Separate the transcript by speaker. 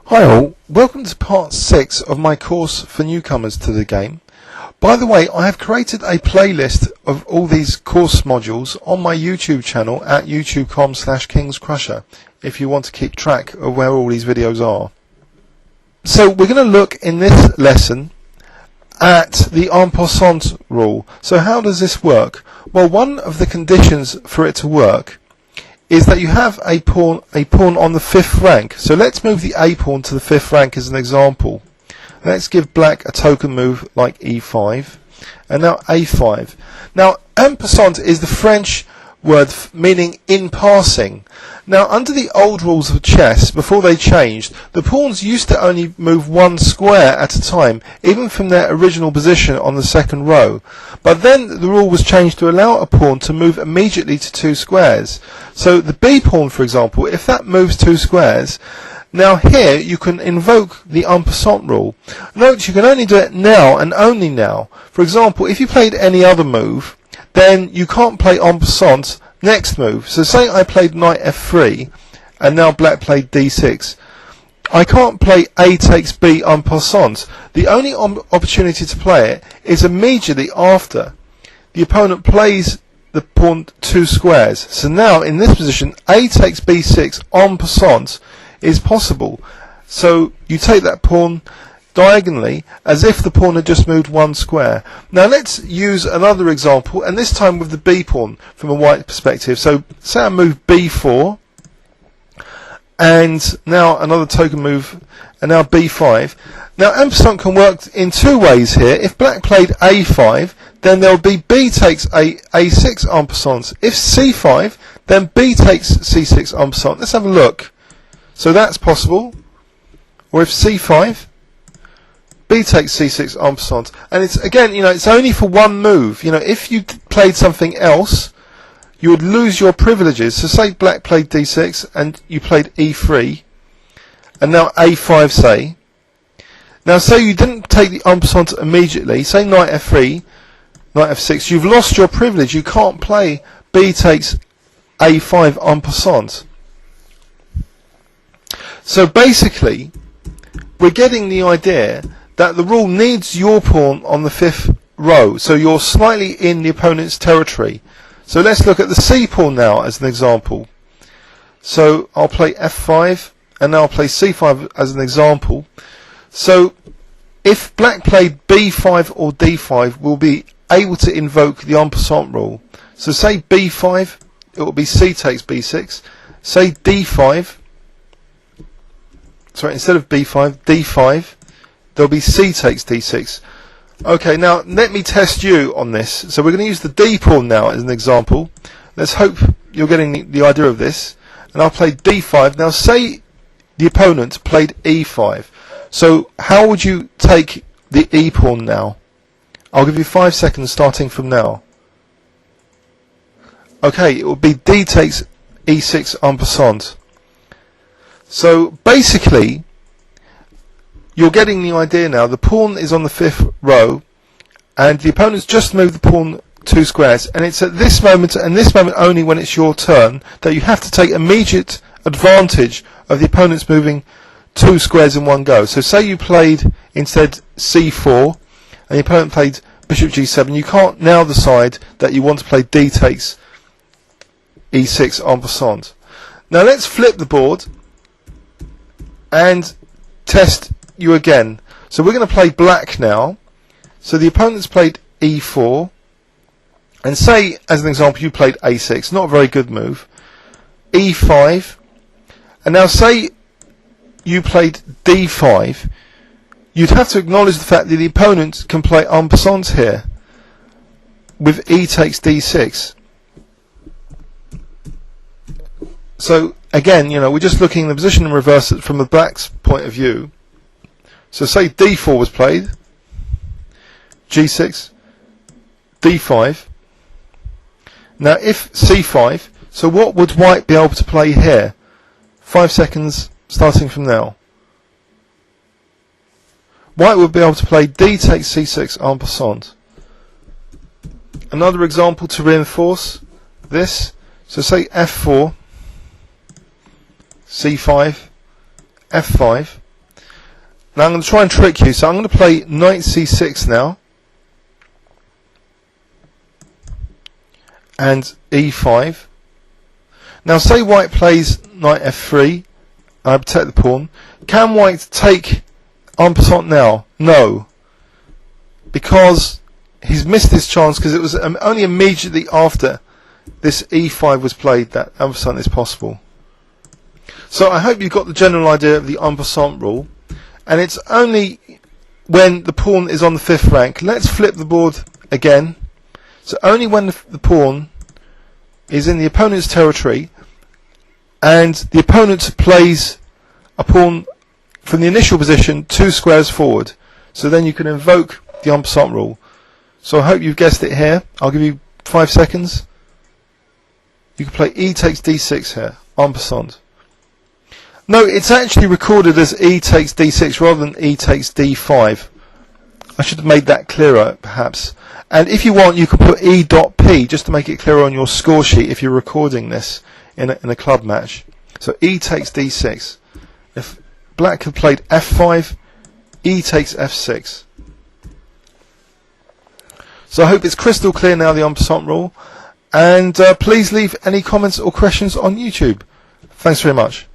Speaker 1: Hi all, welcome to part 6 of my course for newcomers to the game. By the way, I have created a playlist of all these course modules on my YouTube channel at youtube.com/kingscrusher if you want to keep track of where all these videos are. So we're going to look in this lesson at the Enpassant rule. So how does this work? Well, one of the conditions for it to work is that you have a pawn on the 5th rank. So let's move the A pawn to the 5th rank as an example. Let's give black a token move like E5 and now A5. Now Enpassant is the French word meaning in passing. Now under the old rules of chess, before they changed, the pawns used to only move one square at a time, even from their original position on the second row. But then the rule was changed to allow a pawn to move immediately to 2 squares. So the B pawn, for example, if that moves 2 squares, now here you can invoke the Enpassant rule. Note you can only do it now and only now. For example, if you played any other move, then you can't play Enpassant next move. So say I played knight f3 and now black played d6. I can't play A takes B en passant. The only opportunity to play it is immediately after the opponent plays the pawn 2 squares. So now in this position A takes B6 en passant is possible. So you take that pawn diagonally as if the pawn had just moved 1 square. Now let's use another example, and this time with the B pawn from a white perspective. So say I move B4 and now another token move and now B5. Now Enpassant can work in 2 ways here. If black played A5, then there will be B takes A6 en passant. If C5, then B takes C6 en passant. Let's have a look. So that's possible. Or if C5, B takes C6 en passant. And it's again, it's only for one move. If you played something else, you would lose your privileges. So say black played D6 and you played E3 and now A5 say. Now say you didn't take the en passant immediately, say knight F3, knight F6, you've lost your privilege. You can't play B takes A5 en passant. So basically, we're getting the idea that the rule needs your pawn on the 5th row, so you're slightly in the opponent's territory. So let's look at the C pawn now as an example. So I'll play F5 and now I'll play C5 as an example. So if black played B5 or D5, we'll be able to invoke the en passant rule. So say B5, it will be C takes B6. Say D5, sorry, instead of B5, D5, there'll be C takes D6. Okay, now let me test you on this. So we're going to use the D pawn now as an example. Let's hope you're getting the idea of this. And I'll play D5. Now say the opponent played E5. So how would you take the E pawn now? I'll give you 5 seconds starting from now. Okay, it will be D takes E6 en passant. So basically, you're getting the idea now. The pawn is on the 5th row and the opponent's just moved the pawn 2 squares, and it's at this moment and this moment only, when it's your turn, that you have to take immediate advantage of the opponent's moving 2 squares in one go. So say you played instead C4 and the opponent played bishop G7, you can't now decide that you want to play D takes E6 en passant. Now let's flip the board and test you again. So we're going to play black now. So the opponent's played E4 and say as an example you played A6, not a very good move. E5, and now say you played D5, you'd have to acknowledge the fact that the opponent can play en passant here with E takes D6. So again, we're just looking at the position in reverse from the black's point of view. So say D4 was played, G6, D5. Now if C5, so what would white be able to play here? 5 seconds starting from now. White would be able to play D takes C6 en passant. Another example to reinforce this. So say F4, C5, F5. Now I'm going to try and trick you, so I'm going to play knight c6 now, and e5. Now say white plays knight f3, I protect the pawn. Can white take en passant now? No, because he's missed his chance, because it was only immediately after this e5 was played that en passant is possible. So I hope you've got the general idea of the en passant rule, and it's only when the pawn is on the 5th rank. Let's flip the board again. So only when the pawn is in the opponent's territory and the opponent plays a pawn from the initial position 2 squares forward, so then you can invoke the en passant rule. So I hope you've guessed it here. I'll give you 5 seconds. You can play e takes d6 here, en passant. No, it's actually recorded as e takes d6 rather than e takes d5. I should have made that clearer, perhaps. And if you want, you can put e.p just to make it clearer on your score sheet if you're recording this in a club match. So e takes d6. If black had played f5, e takes f6. So I hope it's crystal clear now, the en passant rule. And please leave any comments or questions on YouTube. Thanks very much.